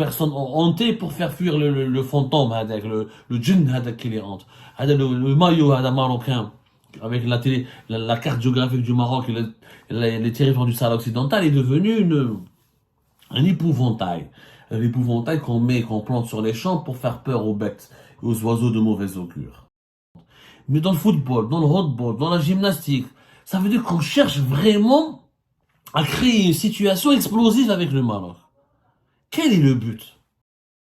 personnes ont hanté pour faire fuir le fantôme, avec le djinn qui les hante. Le maillot marocain, avec la carte géographique du Maroc et les territoires du Sahara occidental, est devenu un épouvantail. Un épouvantail qu'on plante sur les champs pour faire peur aux bêtes et aux oiseaux de mauvaise augure. Mais dans le football, dans le handball, dans la gymnastique, ça veut dire qu'on cherche vraiment à créer une situation explosive avec le Maroc. Quel est le but?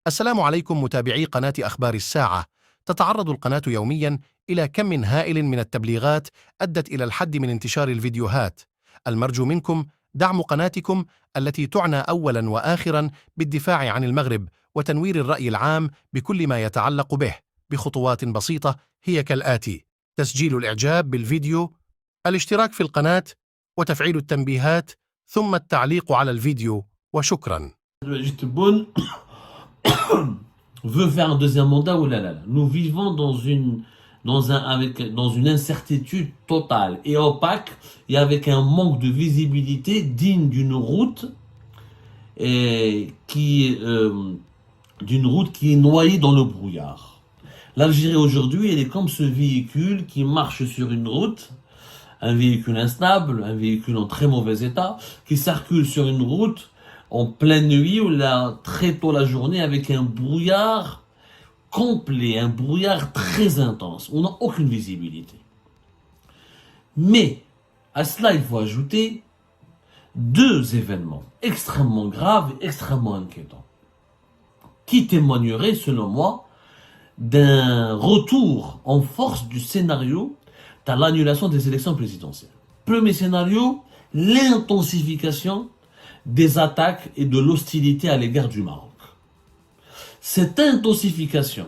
السلام عليكم متابعي قناة أخبار الساعة. تتعرض القناة يوميا إلى كم هائل من التبليغات أدت إلى الحد من انتشار الفيديوهات. المرجو منكم دعم قناتكم التي تعنى أولا وآخرا بالدفاع عن المغرب وتنوير الرأي العام بكل ما يتعلق به بخطوات بسيطة هي كالآتي: تسجيل الإعجاب بالفيديو، الاشتراك في القناة، وتفعيل التنبيهات، ثم التعليق على الفيديو، وشكرا. Veut faire un deuxième mandat, ou là là. Nous vivons dans une incertitude totale et opaque, et avec un manque de visibilité digne d'une route qui est noyée dans le brouillard. L'Algérie aujourd'hui, elle est comme ce véhicule qui marche sur une route, un véhicule instable, un véhicule en très mauvais état, qui circule sur une route en pleine nuit ou là, très tôt la journée, avec un brouillard complet, un brouillard très intense. On n'a aucune visibilité. Mais à cela, il faut ajouter deux événements extrêmement graves et extrêmement inquiétants, qui témoigneraient, selon moi, d'un retour en force du scénario de l'annulation des élections présidentielles. Premier scénario, l'intensification des attaques et de l'hostilité à l'égard du Maroc. Cette intensification,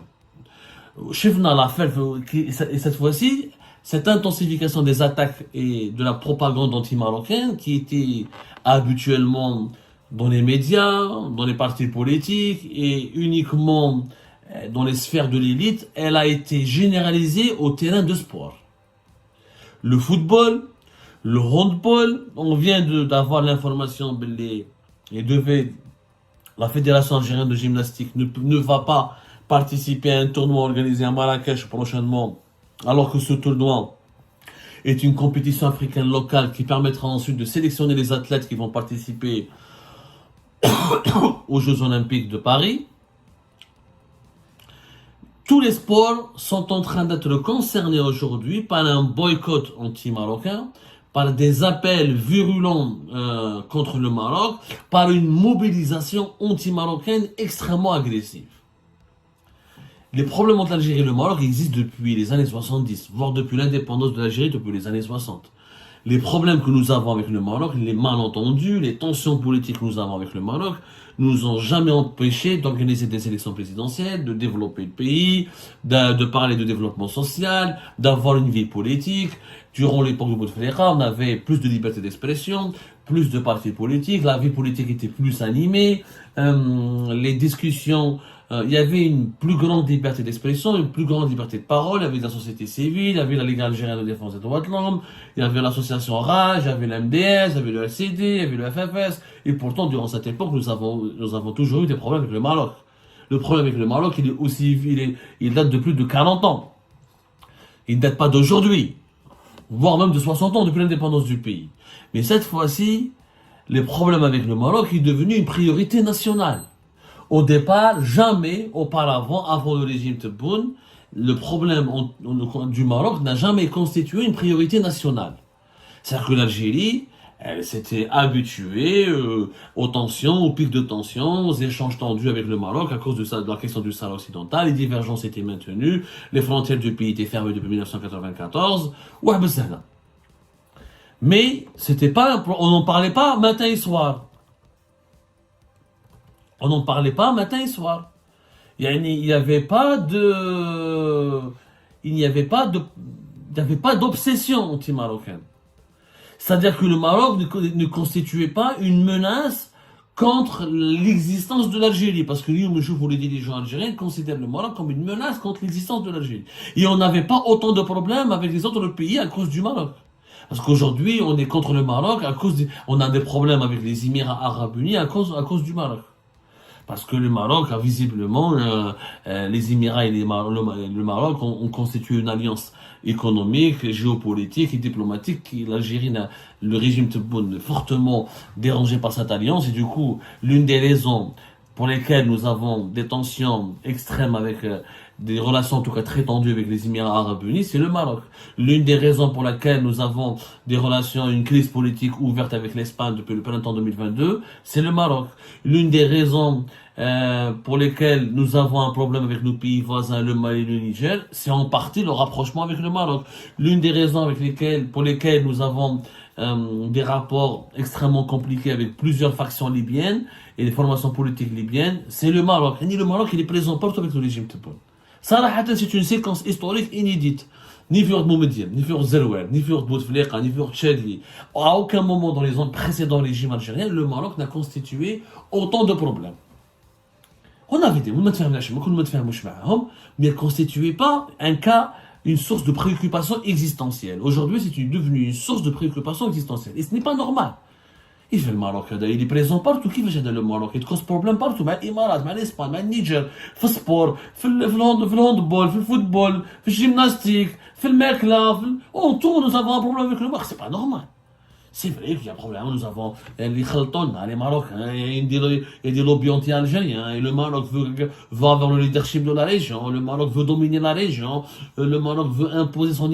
et cette fois-ci, cette intensification des attaques et de la propagande anti-marocaine qui était habituellement dans les médias, dans les partis politiques et uniquement dans les sphères de l'élite, elle a été généralisée au terrain de sport. Le football, le handball, on vient d'avoir l'information la Fédération algérienne de gymnastique ne va pas participer à un tournoi organisé à Marrakech prochainement, alors que ce tournoi est une compétition africaine locale qui permettra ensuite de sélectionner les athlètes qui vont participer aux Jeux Olympiques de Paris. Tous les sports sont en train d'être concernés aujourd'hui par un boycott anti-marocain, par des appels virulents contre le Maroc, par une mobilisation anti-marocaine extrêmement agressive. Les problèmes entre l'Algérie et le Maroc existent depuis les années 70, voire depuis l'indépendance de l'Algérie depuis les années 60. Les problèmes que nous avons avec le Maroc, les malentendus, les tensions politiques que nous avons avec le Maroc, nous ont jamais empêché d'organiser des élections présidentielles, de développer le pays, de parler de développement social, d'avoir une vie politique. Durant l'époque de Bouteflika, on avait plus de liberté d'expression, plus de partis politiques, la vie politique était plus animée, les discussions, il y avait une plus grande liberté d'expression, une plus grande liberté de parole, il y avait la société civile, il y avait la Ligue algérienne de défense des droits de l'homme, il y avait l'association RAJ, il y avait l'MDS, il y avait le LCD, il y avait le FFS, et pourtant, durant cette époque, nous avons toujours eu des problèmes avec le Maroc. Le problème avec le Maroc, il date de plus de 40 ans. Il ne date pas d'aujourd'hui, voire même de 60 ans depuis l'indépendance du pays. Mais cette fois-ci, les problèmes avec le Maroc est devenu une priorité nationale. Au départ, jamais auparavant, avant le régime Tebboune, le problème du Maroc n'a jamais constitué une priorité nationale. C'est-à-dire que l'Algérie, elle s'était habituée aux tensions, aux pics de tension, aux échanges tendus avec le Maroc à cause de la question du Sahara occidental. Les divergences étaient maintenues, les frontières du pays étaient fermées depuis 1994. Mais on n'en parlait pas matin et soir. On n'en parlait pas matin et soir. Il n'y avait pas d'obsession anti-marocaine. C'est-à-dire que le Maroc ne constituait pas une menace contre l'existence de l'Algérie. Parce que nous, les dirigeants algériens considèrent le Maroc comme une menace contre l'existence de l'Algérie. Et on n'avait pas autant de problèmes avec les autres pays à cause du Maroc. Parce qu'aujourd'hui, on est contre le Maroc on a des problèmes avec les Émirats Arabes Unis à cause du Maroc. Parce que le Maroc a visiblement, les Émirats et le Maroc ont constitué une alliance économique, géopolitique et diplomatique qui le régime Tebboune est fortement dérangé par cette alliance et du coup, l'une des raisons pour lesquelles nous avons des tensions extrêmes avec des relations en tout cas très tendues avec les Émirats Arabes Unis, c'est le Maroc. L'une des raisons pour lesquelles nous avons des relations, une crise politique ouverte avec l'Espagne depuis le printemps 2022, c'est le Maroc. L'une des raisons pour lesquelles nous avons un problème avec nos pays voisins, le Mali et le Niger, c'est en partie le rapprochement avec le Maroc. L'une des raisons pour lesquelles nous avons des rapports extrêmement compliqués avec plusieurs factions libyennes et des formations politiques libyennes, c'est le Maroc. Et le Maroc, il est présent partout avec le régime Tebboune. Ça, c'est une séquence historique inédite. Ni sur Moumedien, ni sur Zerouer, ni sur Bouteflika, ni sur Tchadli. À aucun moment dans les précédents régimes algériens, le Maroc n'a constitué autant de problèmes. On avait dit, mais elle ne constituait pas un cas, une source de préoccupation existentielle. Aujourd'hui, c'est devenu une source de préoccupation existentielle. Et ce n'est pas normal. Il fait le Maroc, il est présent partout. Qui fait le Maroc? Il cause problème partout. Avec l'Émirat, avec l'Espagne, avec le Niger, في السبور, في الهاندبول, في الفوتبول, في الجيمناستيك, في الماكلة, en tout, nous avons un problème avec le Maroc. C'est pas normal. C'est vrai qu'il y a un problème, nous avons les Khalton, les Marocains, il y a des lobbies anti-algériens, et le Maroc veut avoir le leadership de la région, le Maroc veut dominer la région, le Maroc veut imposer son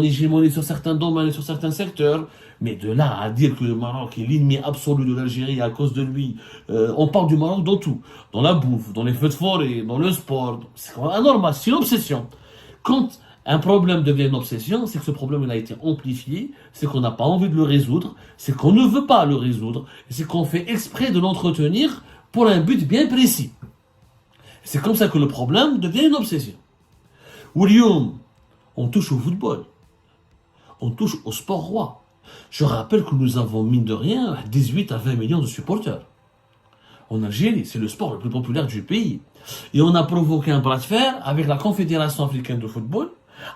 hégémonie sur certains domaines et sur certains secteurs. Mais de là à dire que le Maroc est l'ennemi absolu de l'Algérie à cause de lui, on parle du Maroc dans tout, dans la bouffe, dans les feux de forêt, dans le sport, c'est anormal, c'est une obsession. Quand un problème devient une obsession, c'est que ce problème il a été amplifié, c'est qu'on n'a pas envie de le résoudre, c'est qu'on ne veut pas le résoudre, et c'est qu'on fait exprès de l'entretenir pour un but bien précis. C'est comme ça que le problème devient une obsession. William, on touche au football, on touche au sport roi. Je rappelle que nous avons, mine de rien, 18 à 20 millions de supporters. En Algérie, c'est le sport le plus populaire du pays. Et on a provoqué un bras de fer avec la Confédération africaine de football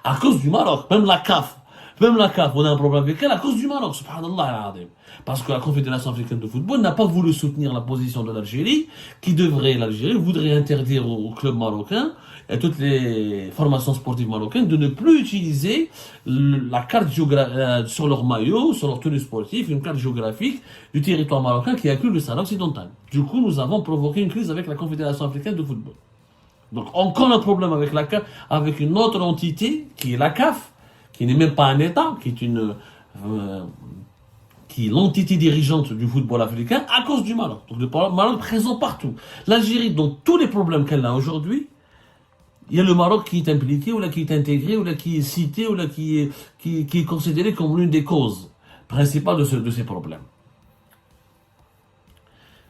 à cause du Maroc, même la CAF, on a un problème avec elle à cause du Maroc, subhanallah. Parce que la Confédération africaine de football n'a pas voulu soutenir la position de l'Algérie, l'Algérie voudrait interdire aux clubs marocains et toutes les formations sportives marocaines de ne plus utiliser la carte sur leur maillot, sur leur tenue sportive, une carte géographique du territoire marocain qui inclut le Sahara occidental. Du coup, nous avons provoqué une crise avec la Confédération africaine de football. Donc encore un problème avec une autre entité qui est la CAF, qui n'est même pas un État, qui est l'entité dirigeante du football africain à cause du Maroc. Donc le Maroc présent partout. L'Algérie, dans tous les problèmes qu'elle a aujourd'hui, il y a le Maroc qui est impliqué, ou là qui est intégré, ou là qui est cité, ou là qui est considéré comme l'une des causes principales de ces problèmes.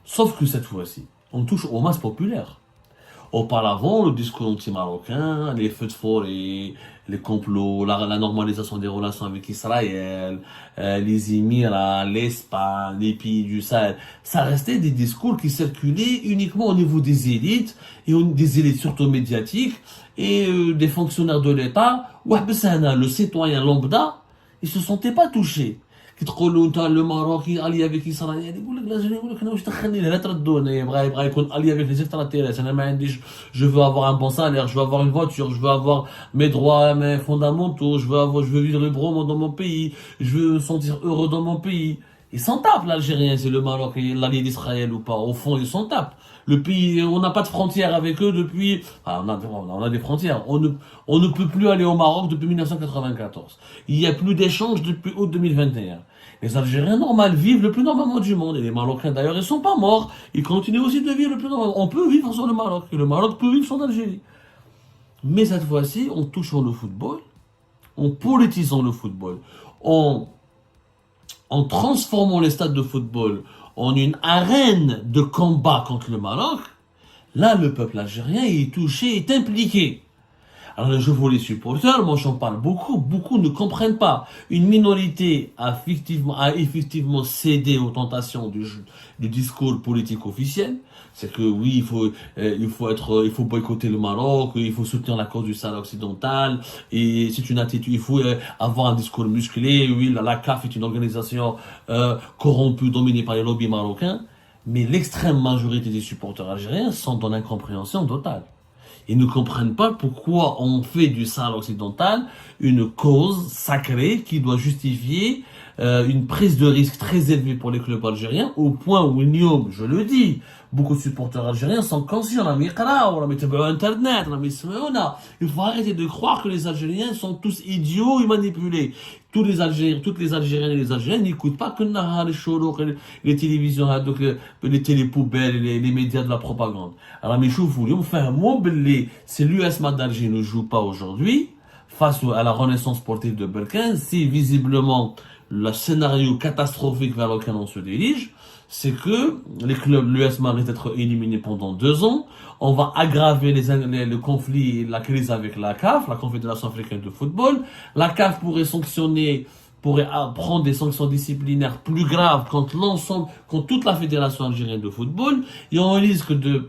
Sauf que cette fois-ci, on touche aux masses populaires. Auparavant, le discours anti-marocain, les feux de forêt, les complots, la normalisation des relations avec Israël, les Émirats, l'Espagne, les pays du Sahel, ça restait des discours qui circulaient uniquement au niveau des élites, et des élites surtout médiatiques, et des fonctionnaires de l'État. Le citoyen lambda, il se sentait pas touché. Le Maroc est allié avec Israël. Je veux avoir un bon salaire, je veux avoir une voiture, je veux avoir mes droits, mes fondamentaux, je veux vivre librement dans mon pays, je veux me sentir heureux dans mon pays. Ils s'en tapent, l'Algérien, c'est le Maroc et l'allié d'Israël ou pas. Au fond, ils s'en tapent. Le pays, on n'a pas de frontières avec eux depuis, on a des frontières. On ne peut plus aller au Maroc depuis 1994. Il n'y a plus d'échanges depuis août 2021. Les Algériens normaux vivent le plus normalement du monde. Et les Marocains d'ailleurs, ils sont pas morts. Ils continuent aussi de vivre le plus normalement. On peut vivre sur le Maroc. Et le Maroc peut vivre sur l'Algérie. Mais cette fois-ci, en touchant le football, en politisant le football, en transformant les stades de football en une arène de combat contre le Maroc, là, le peuple algérien est touché, est impliqué. Alors, je vois les supporters, moi j'en parle beaucoup ne comprennent pas. Une minorité a effectivement cédé aux tentations du discours politique officiel. C'est que oui, il faut boycotter le Maroc, il faut soutenir la cause du Sahara occidental, et c'est une attitude, il faut avoir un discours musclé, oui, la CAF est une organisation corrompue, dominée par les lobbies marocains. Mais l'extrême majorité des supporters algériens sont dans l'incompréhension totale. Ils ne comprennent pas pourquoi on fait du Sahara occidental une cause sacrée qui doit justifier une prise de risque très élevée pour les clubs algériens, au point où je le dis, beaucoup de supporters algériens sont conscients, Internet, il faut arrêter de croire que les Algériens sont tous idiots et manipulés. Toutes les Algériennes et les Algériens n'écoutent pas que les télévisions, les télépoubelles, les médias de la propagande. Alors, mais si l'USMA d'Alger ne joue pas aujourd'hui, face à la renaissance sportive de Berkane, si visiblement le scénario catastrophique vers lequel on se dirige, c'est que les clubs, l'USMA risque d'être éliminé pendant 2 ans. On va aggraver le conflit et la crise avec la CAF, la Confédération africaine de football. La CAF pourrait prendre des sanctions disciplinaires plus graves contre toute la Fédération algérienne de football. Et on risque de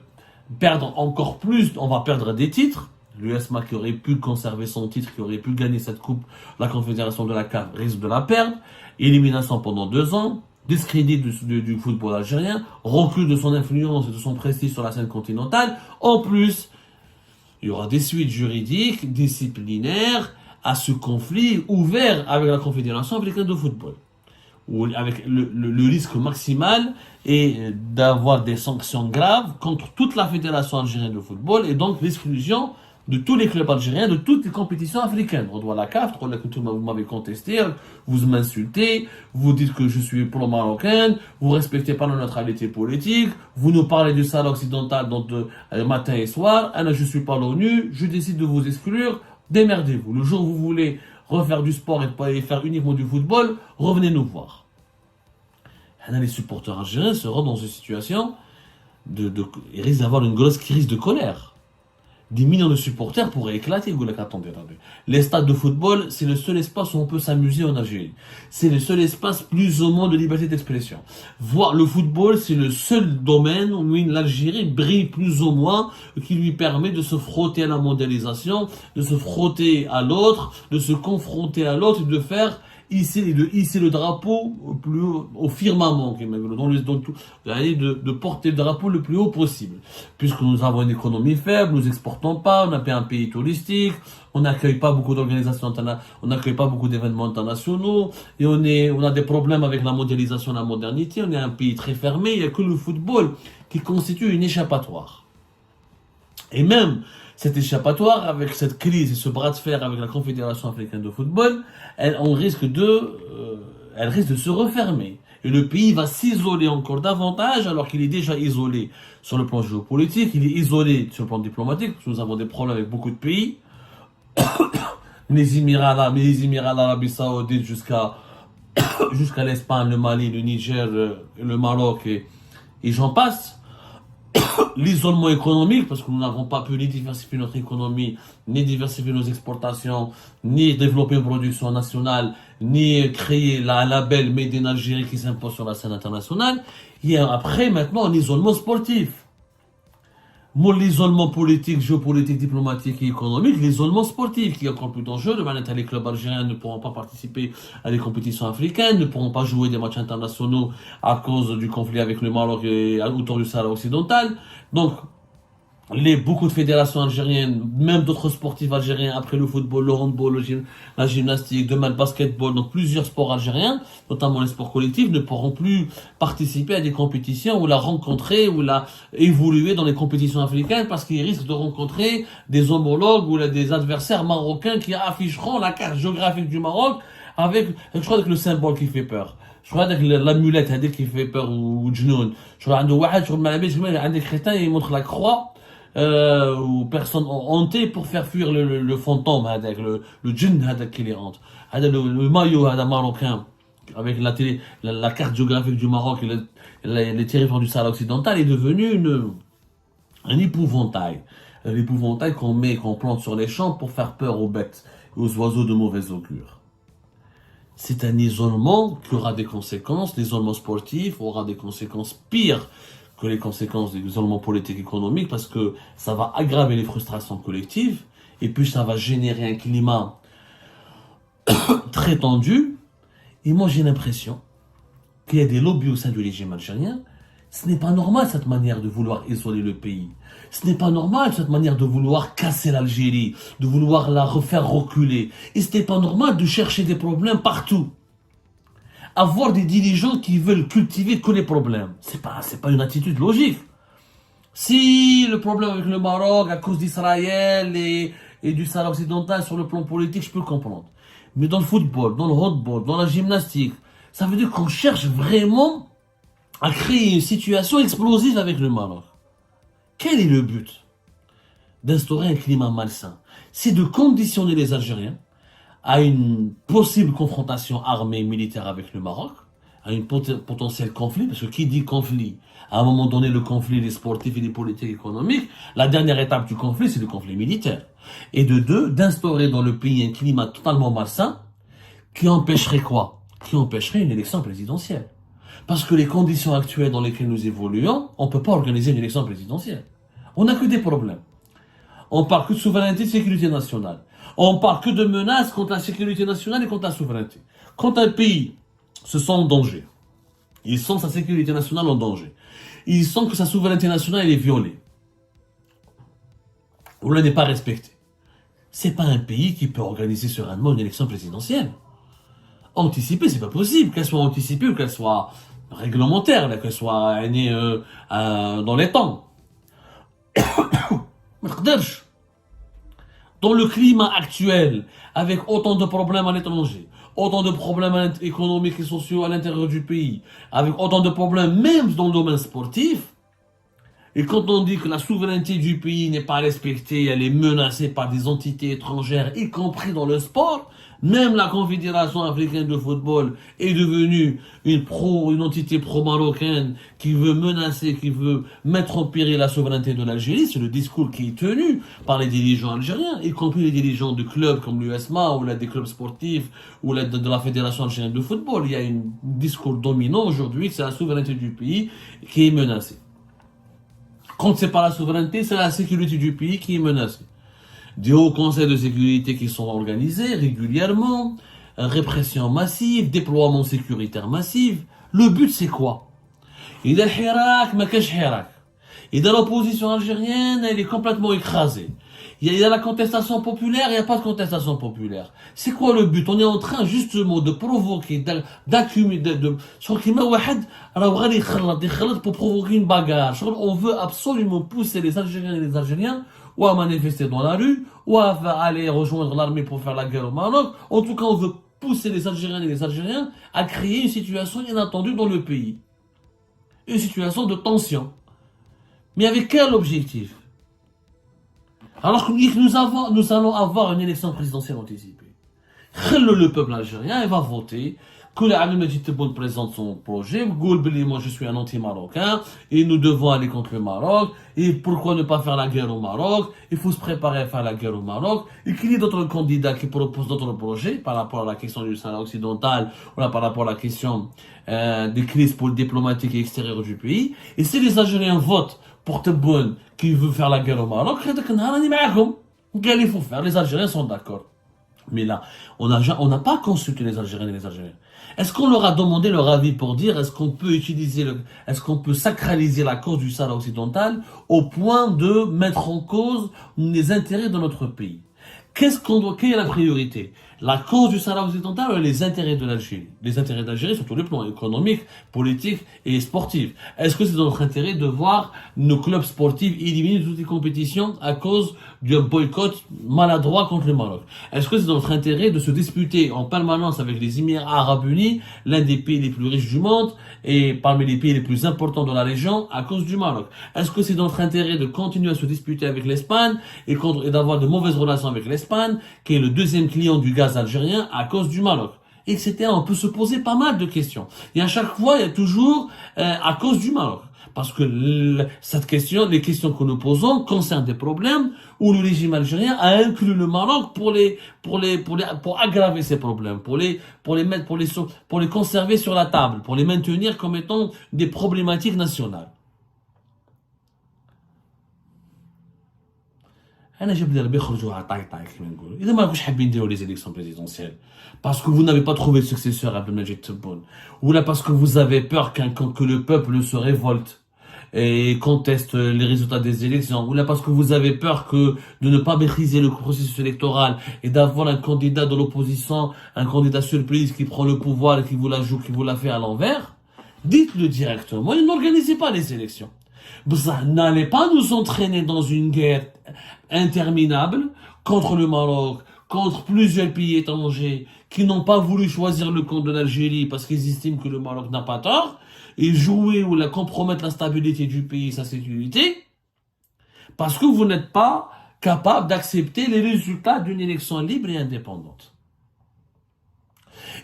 perdre encore plus, on va perdre des titres. L'USMA qui aurait pu conserver son titre, qui aurait pu gagner cette coupe, la Confédération de la CAF risque de la perdre. Élimination pendant 2 ans. Discrédit du football algérien, recul de son influence et de son prestige sur la scène continentale. En plus, il y aura des suites juridiques, disciplinaires à ce conflit ouvert avec la Confédération africaine de football. Où avec le risque maximal est d'avoir des sanctions graves contre toute la Fédération algérienne de football et donc l'exclusion de tous les clubs algériens, de toutes les compétitions africaines. On doit la CAF, vous m'avez contesté, vous m'insultez, vous dites que je suis pro-marocain, vous respectez pas la neutralité politique, vous nous parlez du Sahara occidental matin et soir, je suis pas l'ONU, je décide de vous exclure, démerdez-vous. Le jour où vous voulez refaire du sport et faire uniquement du football, revenez nous voir. Les supporters algériens seront dans une situation ils risquent d'avoir une grosse crise de colère. Des millions de supporters pourraient éclater. Attendez. Les stades de football, c'est le seul espace où on peut s'amuser en Algérie. C'est le seul espace plus ou moins de liberté d'expression. Voir le football, c'est le seul domaine où l'Algérie brille plus ou moins, qui lui permet de se frotter à la mondialisation, de se frotter à l'autre, de se confronter à l'autre et de hisser le drapeau au firmament, de porter le drapeau le plus haut possible. Puisque nous avons une économie faible, nous exportons pas, on n'est pas un pays touristique, on n'accueille pas beaucoup d'organisations internationales, on n'accueille pas beaucoup d'événements internationaux, et on a des problèmes avec la mondialisation, la modernité, on est un pays très fermé, il n'y a que le football qui constitue une échappatoire. Et même cet échappatoire, avec cette crise et ce bras de fer avec la Confédération africaine de football, elle risque de se refermer. Et le pays va s'isoler encore davantage, alors qu'il est déjà isolé sur le plan géopolitique, il est isolé sur le plan diplomatique, parce que nous avons des problèmes avec beaucoup de pays. Les Émirats, l'Arabie Saoudite jusqu'à l'Espagne, le Mali, le Niger, le Maroc et j'en passe. L'isolement économique, parce que nous n'avons pas pu ni diversifier notre économie, ni diversifier nos exportations, ni développer une production nationale, ni créer la label Made in Algérie qui s'impose sur la scène internationale. Il y a après, maintenant, un isolement sportif. L'isolement politique, géopolitique, diplomatique et économique, l'isolement sportif qui est encore plus dangereux. Les clubs algériens ne pourront pas participer à des compétitions africaines, ne pourront pas jouer des matchs internationaux à cause du conflit avec le Maroc et autour du Sahara occidental. Donc, beaucoup de fédérations algériennes, même d'autres sportifs algériens, après le football, le handball, la gymnastique, demain le basketball, donc plusieurs sports algériens, notamment les sports collectifs, ne pourront plus participer à des compétitions ou la rencontrer ou la évoluer dans les compétitions africaines parce qu'ils risquent de rencontrer des homologues ou des adversaires marocains qui afficheront la carte géographique du Maroc avec, je crois, le symbole qui fait peur. Je crois que l'amulette qui fait peur ou Jnoun. Je crois qu'il y a des crétins, ils montrent la croix. Où personnes ont hanté pour faire fuir le fantôme, le djinn qui les hante. Le maillot marocain avec la carte géographique du Maroc et les territoires du Sahara occidental est devenu un épouvantail. Un épouvantail qu'on plante sur les champs pour faire peur aux bêtes et aux oiseaux de mauvaise augure. C'est un isolement qui aura des conséquences. L'isolement sportif aura des conséquences pires que les conséquences de l'isolement politique et économique, parce que ça va aggraver les frustrations collectives, et puis ça va générer un climat très tendu. Et moi j'ai l'impression qu'il y a des lobbies au sein du régime algérien Ce n'est pas normal cette manière de vouloir isoler le pays. Ce n'est pas normal cette manière de vouloir casser l'Algérie, de vouloir la refaire reculer. Et ce n'est pas normal de chercher des problèmes partout. Avoir des dirigeants qui veulent cultiver que les problèmes, c'est pas une attitude logique. Si le problème avec le Maroc à cause d'Israël et du Sahara occidental sur le plan politique, je peux le comprendre. Mais dans le football, dans le handball, dans la gymnastique, ça veut dire qu'on cherche vraiment à créer une situation explosive avec le Maroc. Quel est le but d'instaurer un climat malsain? C'est de conditionner les Algériens à une possible confrontation armée et militaire avec le Maroc, à un potentiel conflit, parce que qui dit conflit, à un moment donné, le conflit, les sportifs et les politiques économiques, la dernière étape du conflit, c'est le conflit militaire. Et de deux, d'instaurer dans le pays un climat totalement malsain, qui empêcherait quoi? Qui empêcherait une élection présidentielle. Parce que les conditions actuelles dans lesquelles nous évoluons, on ne peut pas organiser une élection présidentielle. On n'a que des problèmes. On parle que de souveraineté et de sécurité nationale. On parle que de menaces contre la sécurité nationale et contre la souveraineté. Quand un pays se sent en danger, il sent sa sécurité nationale en danger, il sent que sa souveraineté nationale est violée, ou elle n'est pas respectée, c'est pas un pays qui peut organiser sereinement une élection présidentielle. Anticiper, c'est pas possible, qu'elle soit anticipée ou qu'elle soit réglementaire, qu'elle soit dans les temps. Dans le climat actuel, avec autant de problèmes à l'étranger, autant de problèmes économiques et sociaux à l'intérieur du pays, avec autant de problèmes même dans le domaine sportif, et quand on dit que la souveraineté du pays n'est pas respectée, elle est menacée par des entités étrangères, y compris dans le sport, même la Confédération africaine de football est devenue une entité pro-marocaine qui veut menacer, qui veut mettre en péril la souveraineté de l'Algérie. C'est le discours qui est tenu par les dirigeants algériens, y compris les dirigeants de clubs comme l'USMA ou des clubs sportifs ou de la Fédération algérienne de football. Il y a un discours dominant aujourd'hui, c'est la souveraineté du pays qui est menacée. Quand c'est pas la souveraineté, c'est la sécurité du pays qui est menacée. Des hauts conseils de sécurité qui sont organisés régulièrement, répression massive, déploiement sécuritaire massif. Le but, c'est quoi? Et l'opposition algérienne, elle est complètement écrasée. Il y a la contestation populaire, il n'y a pas de contestation populaire. C'est quoi le but? On est en train justement de provoquer, d'accumuler, pour provoquer une bagarre. On veut absolument pousser les Algériens et les Algériens ou à manifester dans la rue, ou à aller rejoindre l'armée pour faire la guerre au Maroc. En tout cas, on veut pousser les Algériens et les Algériens à créer une situation inattendue dans le pays. Une situation de tension. Mais avec quel objectif? Alors que nous allons avoir une élection présidentielle anticipée. Le peuple algérien, il va voter. Que Ali Majid Tebboune présente son projet. Moi, je suis un anti-marocain. Et nous devons aller contre le Maroc. Et pourquoi ne pas faire la guerre au Maroc? Il faut se préparer à faire la guerre au Maroc. Et qu'il y ait d'autres candidats qui proposent d'autres projets par rapport à la question du Sahara occidental ou par rapport à la question des crises diplomatiques et extérieures du pays. Et si les Algériens votent pour Tebboune qui veut faire la guerre au Maroc, il faut faire. Les Algériens sont d'accord. Mais là, on n'a pas consulté les Algériens et les Algériens. Est-ce qu'on leur a demandé leur avis pour dire est-ce qu'on peut sacraliser la cause du Sahara occidental au point de mettre en cause les intérêts de notre pays? Quelle est la priorité? La cause du Sahara occidental ou les intérêts de l'Algérie? Les intérêts d'Algérie sur tous les plans économiques, politiques et sportifs. Est-ce que c'est dans notre intérêt de voir nos clubs sportifs éliminés de toutes les compétitions à cause d'un boycott maladroit contre le Maroc? Est-ce que c'est dans notre intérêt de se disputer en permanence avec les Émirats Arabes Unis, l'un des pays les plus riches du monde et parmi les pays les plus importants de la région à cause du Maroc? Est-ce que c'est dans notre intérêt de continuer à se disputer avec l'Espagne et d'avoir de mauvaises relations avec l'Espagne, qui est le deuxième client du gaz algérien à cause du Maroc, etc. On peut se poser pas mal de questions. Et à chaque fois, il y a toujours à cause du Maroc. Parce que les questions que nous posons concernent des problèmes où le régime algérien a inclus le Maroc pour aggraver ces problèmes, pour les conserver sur la table, pour les maintenir comme étant des problématiques nationales. انا جاب لي ربي يخرجوا على طاي كما نقولوا اذا ما راكوش حابين ديروا les élections présidentielles parce que vous n'avez pas trouvé de successeur à Abdelmajid Tebboune ou là parce que vous avez peur que le peuple se révolte et contestent les résultats des élections, ou là parce que vous avez peur que de ne pas maîtriser le processus électoral et d'avoir un candidat de l'opposition, un candidat surprise qui prend le pouvoir et qui vous la joue, qui vous la fait à l'envers, dites-le directement et n'organisez pas les élections. N'allez pas nous entraîner dans une guerre interminable contre le Maroc, contre plusieurs pays étrangers qui n'ont pas voulu choisir le camp de l'Algérie parce qu'ils estiment que le Maroc n'a pas tort, et jouer ou la compromettre la stabilité du pays et sa sécurité, parce que vous n'êtes pas capable d'accepter les résultats d'une élection libre et indépendante.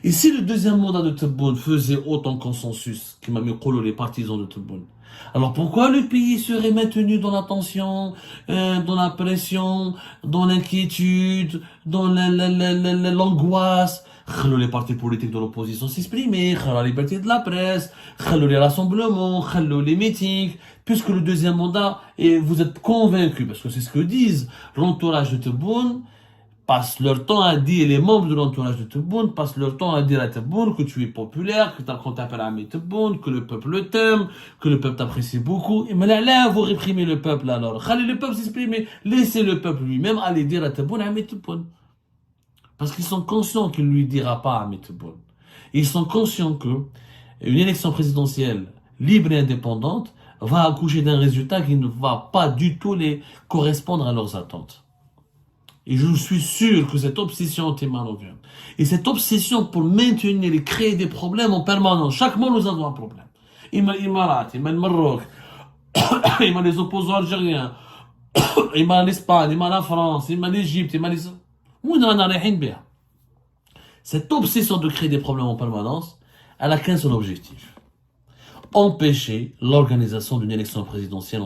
Et si le deuxième mandat de Tebboune faisait autant consensus, qui m'a mis les partisans de Tebboune, alors pourquoi le pays serait maintenu dans la tension, dans la pression, dans l'inquiétude, dans l'angoisse? Les partis politiques de l'opposition s'exprimer, la liberté de la presse, les rassemblements, les meetings, puisque le deuxième mandat, et vous êtes convaincus, parce que c'est ce que disent l'entourage de Tebboune, passent leur temps à dire, les membres de l'entourage de Tebboune passent leur temps à dire à Tebboune que tu es populaire, qu'on t'appelle Ami Tebboune, que le peuple t'aime, que le peuple t'apprécie beaucoup. Et mais là, vous réprimez le peuple alors. Allez le peuple s'exprimer, laissez le peuple lui-même aller dire à Tebboune Ami Tebboune. Parce qu'ils sont conscients qu'il ne lui dira pas Ami Tebboune. Ils sont conscients que une élection présidentielle libre et indépendante va accoucher d'un résultat qui ne va pas du tout les correspondre à leurs attentes. Et je suis sûr que cette obsession anti-marocaine, et cette obsession pour maintenir et créer des problèmes en permanence, chaque mois nous avons un problème. Il m'a l'Imarat, il m'a le Maroc, il m'a les opposants algériens, il m'a l'Espagne, il m'a la France, il m'a l'Égypte, il m'a les... Cette obsession de créer des problèmes en permanence, elle a qu'un seul objectif. Empêcher l'organisation d'une élection présidentielle